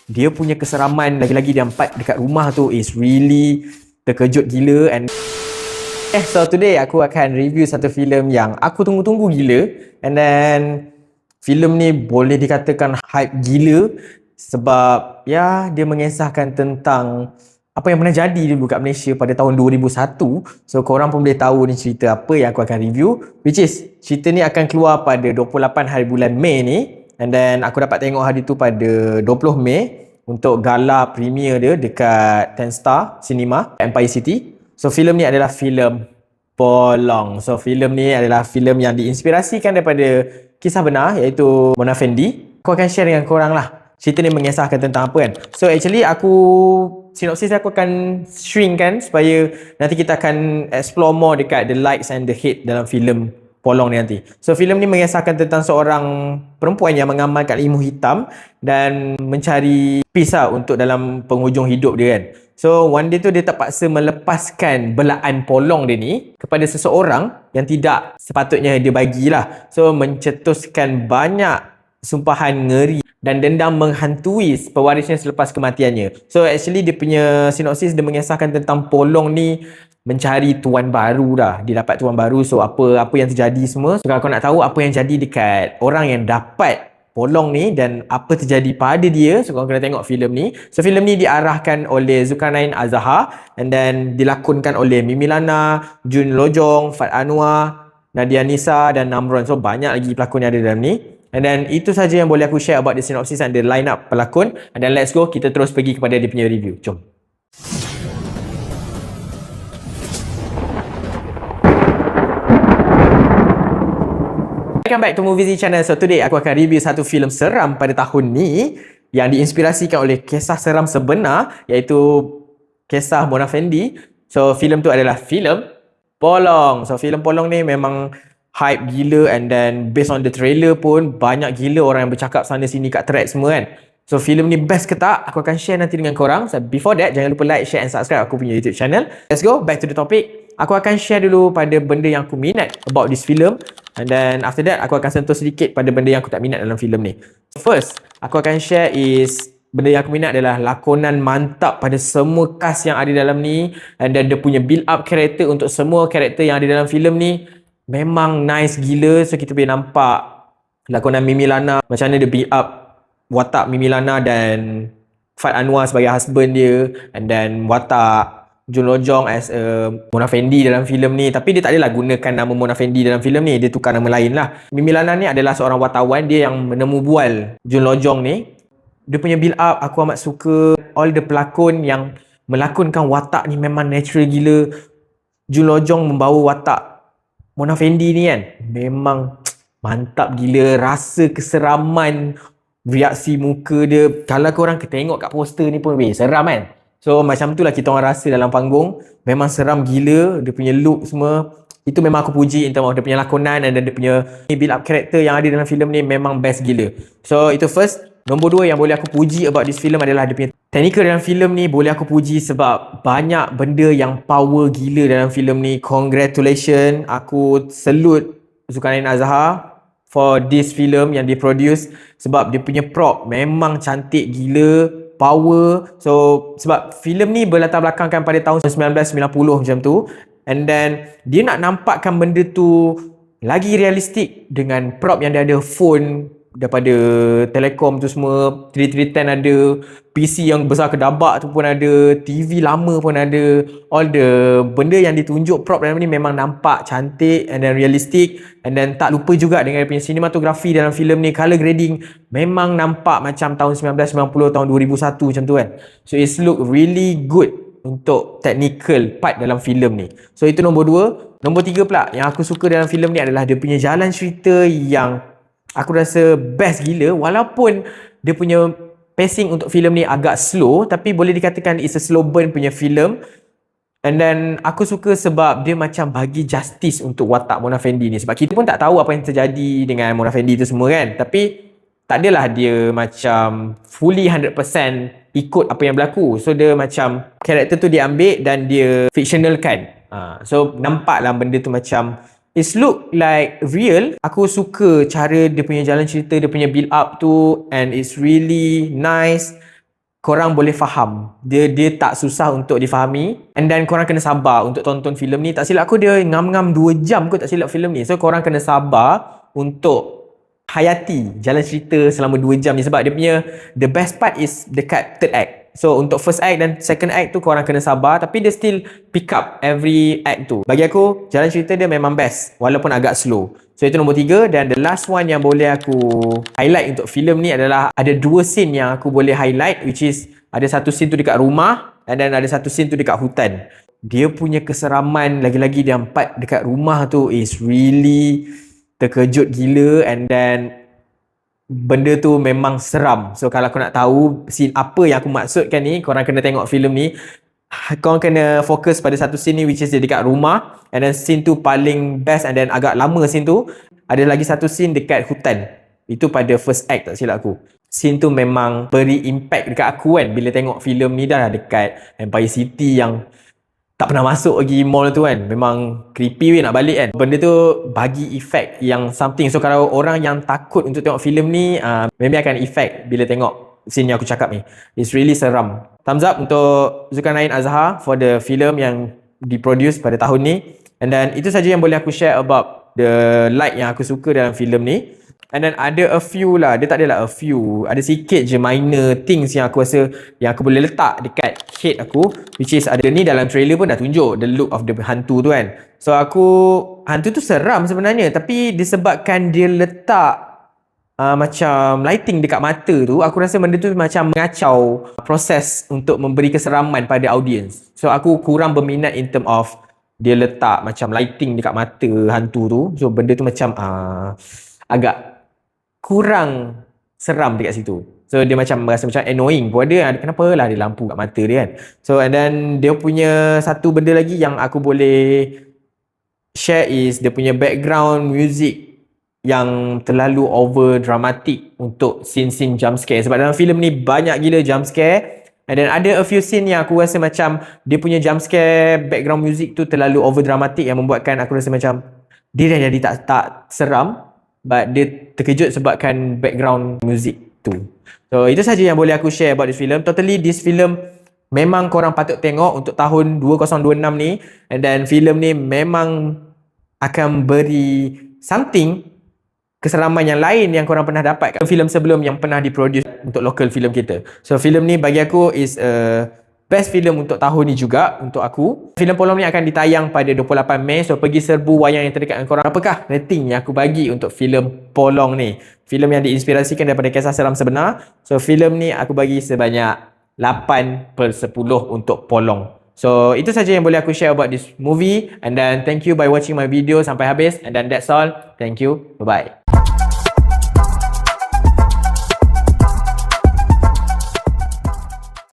dia punya keseraman, lagi-lagi dia nampak dekat rumah tu is really terkejut gila. And so today aku akan review satu filem yang aku tunggu-tunggu gila, and then filem ni boleh dikatakan hype gila sebab ya dia mengisahkan tentang apa yang pernah jadi dulu kat Malaysia pada tahun 2001. So korang pun boleh tahu ni cerita apa yang aku akan review, which is cerita ni akan keluar pada 28 hari bulan Mei ni, and then aku dapat tengok hari tu pada 20 Mei untuk gala premier dia dekat Ten Star Cinema Empire City. So filem ni adalah filem Polong. So filem ni adalah filem yang diinspirasikan daripada kisah benar, iaitu Mona Fandey. Aku akan share dengan korang lah cerita ni mengisahkan tentang apa kan. So actually sinopsis aku akan shrink kan, supaya nanti kita akan explore more dekat the likes and the hate dalam filem Polong ni nanti. So filem ni mengisahkan tentang seorang perempuan yang mengamalkan ilmu hitam dan mencari pisau untuk dalam penghujung hidup dia kan. So one day tu dia terpaksa melepaskan belaan polong dia ni kepada seseorang yang tidak sepatutnya dia bagilah. So mencetuskan banyak sumpahan ngeri dan dendam menghantui pewarisnya selepas kematiannya. So actually dia punya sinopsis dia mengisahkan tentang polong ni mencari tuan baru dah. Dia dapat tuan baru, so apa yang terjadi semua. So kalau kau nak tahu apa yang jadi dekat orang yang dapat polong ni dan apa terjadi pada dia, so kau kena tengok filem ni. So filem ni diarahkan oleh Zulkarnain Azhar and then dilakonkan oleh Mimi Lana, Jun Lojong, Fat Anwar, Nadia Nisa dan Namron. So banyak lagi pelakon yang ada dalam ni. And then itu saja yang boleh aku share about the synopsis and the line up pelakon. And then let's go, kita terus pergi kepada dia punya review. Jom. Welcome back to Movies Channel. So today aku akan review satu filem seram pada tahun ni yang diinspirasikan oleh kisah seram sebenar, iaitu kisah Mona Fandey. So filem tu adalah filem Polong. So filem Polong ni memang hype gila, and then based on the trailer pun banyak gila orang yang bercakap sana sini kat thread semua kan. So filem ni best ke tak, aku akan share nanti dengan korang. So before that, jangan lupa like, share and subscribe aku punya YouTube channel. Let's go back to the topic. Aku akan share dulu pada benda yang aku minat about this film, and then after that aku akan sentuh sedikit pada benda yang aku tak minat dalam filem ni. First, aku akan share is benda yang aku minat adalah lakonan mantap pada semua cast yang ada dalam ni, and then dia punya build up karakter untuk semua karakter yang ada dalam filem ni memang nice gila. So kita boleh nampak lakonan Mimi Lana, macam mana dia build up watak Mimi Lana dan Fat Anwar sebagai husband dia, and then watak Jun Lojong as Mona Fandey dalam filem ni. Tapi dia tak adalah gunakan nama Mona Fandey dalam filem ni, dia tukar nama lain lah. Mimi Lana ni adalah seorang wartawan, dia yang menemu bual Jun Lojong ni. Dia punya build up aku amat suka. All the pelakon yang melakonkan watak ni memang natural gila. Jun Lojong membawa watak Mona Fandey ni kan memang mantap gila. Rasa keseraman, reaksi muka dia, kalau korang tengok kat poster ni pun seram kan. So macam tu lah kita orang rasa dalam panggung. Memang seram gila. Dia punya look semua, itu memang aku puji in terms of dia punya lakonan, dan dia punya build up karakter yang ada dalam filem ni memang best gila. So itu first. Nombor 2 yang boleh aku puji about this film adalah dia punya teknikal dalam filem ni. Boleh aku puji sebab banyak benda yang power gila dalam filem ni. Congratulations, aku salute Zulkarnain Azhar for this film yang dia produce, sebab dia punya prop memang cantik gila, power. So sebab filem ni berlatar belakangkan pada tahun 1990 macam tu, and then dia nak nampakkan benda tu lagi realistik dengan prop yang dia ada, phone daripada Telekom tu semua, 3310 ada, PC yang besar kedabak tu pun ada, TV lama pun ada. All the benda yang ditunjuk prop dalam ni memang nampak cantik and then realistic. And then tak lupa juga dengan dia punya sinematografi dalam filem ni, color grading memang nampak macam tahun 1990, tahun 2001 macam tu kan. So it's look really good untuk technical part dalam filem ni. So itu nombor 2. Nombor 3 pula yang aku suka dalam filem ni adalah dia punya jalan cerita yang aku rasa best gila. Walaupun dia punya pacing untuk filem ni agak slow, tapi boleh dikatakan it's a slow burn punya filem. And then aku suka sebab dia macam bagi justice untuk watak Mona Fandey ni. Sebab kita pun tak tahu apa yang terjadi dengan Mona Fandey tu semua kan. Tapi tak adalah dia macam fully 100% ikut apa yang berlaku. So dia macam karakter tu dia ambil dan dia fictionalkan. So nampaklah benda tu macam it's look like real. Aku suka cara dia punya jalan cerita, dia punya build up tu, and it's really nice. korang boleh faham. Dia tak susah untuk difahami. And then korang kena sabar untuk tonton filem ni. Tak silap aku dia ngam-ngam 2 jam kot tak silap filem ni. So korang kena sabar untuk hayati jalan cerita selama 2 jam ni. Sebab dia punya the best part is dekat third act. So untuk first act dan second act tu korang kena sabar, tapi dia still pick up every act tu. Bagi aku jalan cerita dia memang best walaupun agak slow. So itu nombor 3. Dan the last one yang boleh aku highlight untuk filem ni adalah ada 2 scene yang aku boleh highlight, which is ada satu scene tu dekat rumah and then ada satu scene tu dekat hutan. Dia punya keseraman lagi-lagi dia part dekat rumah tu is really terkejut gila, and then benda tu memang seram. So kalau kau nak tahu scene apa yang aku maksudkan ni, korang kena tengok filem ni. Korang kena fokus pada satu scene ni, which is dia dekat rumah, and then scene tu paling best, and then agak lama scene tu. Ada lagi satu scene dekat hutan. Itu pada first act tak silap aku. Scene tu memang beri impact dekat aku kan. Bila tengok filem ni dah dekat Empire City yang tak pernah masuk lagi mall tu kan. Memang creepy weh nak balik kan. Benda tu bagi efek yang something. So kalau orang yang takut untuk tengok filem ni, maybe akan efek bila tengok scene yang aku cakap ni. It's really seram. Thumbs up untuk Zulkarnain Azhar for the film yang diproduce pada tahun ni. And then itu saja yang boleh aku share about the light yang aku suka dalam filem ni. And then ada a few lah, dia tak adalah a few, ada sikit je minor things yang aku rasa yang aku boleh letak dekat head aku, which is ada ni dalam trailer pun dah tunjuk the look of the hantu tu kan. So hantu tu seram sebenarnya, tapi disebabkan dia letak macam lighting dekat mata tu, aku rasa benda tu macam mengacau proses untuk memberi keseraman pada audience. So aku kurang berminat in term of dia letak macam lighting dekat mata hantu tu. So benda tu macam agak kurang seram dekat situ. So dia macam rasa macam annoying pun ada. Kenapa lah ada lampu kat mata dia kan. So and then dia punya satu benda lagi yang aku boleh share is dia punya background music yang terlalu over dramatic untuk scene-scene jump scare. Sebab dalam filem ni banyak gila jump scare. And then ada a few scene yang aku rasa macam dia punya jump scare background music tu terlalu over dramatic yang membuatkan aku rasa macam dia dah jadi tak seram. But dia terkejut sebabkan background music tu. So itu saja yang boleh aku share about this film. Totally this film memang korang patut tengok untuk tahun 2026 ni. And then film ni memang akan beri something keseraman yang lain yang korang pernah dapat kat filem sebelum yang pernah diproduce untuk local film kita. So filem ni bagi aku is best filem untuk tahun ni juga untuk aku. Filem Polong ni akan ditayang pada 28 Mei. So pergi serbu wayang yang terdekat dengan korang. Apakah rating yang aku bagi untuk filem Polong ni? Filem yang diinspirasikan daripada kisah seram sebenar. So filem ni aku bagi sebanyak 8/10 untuk Polong. So itu saja yang boleh aku share about this movie. And then thank you by watching my video sampai habis. And then that's all. Thank you. Bye bye.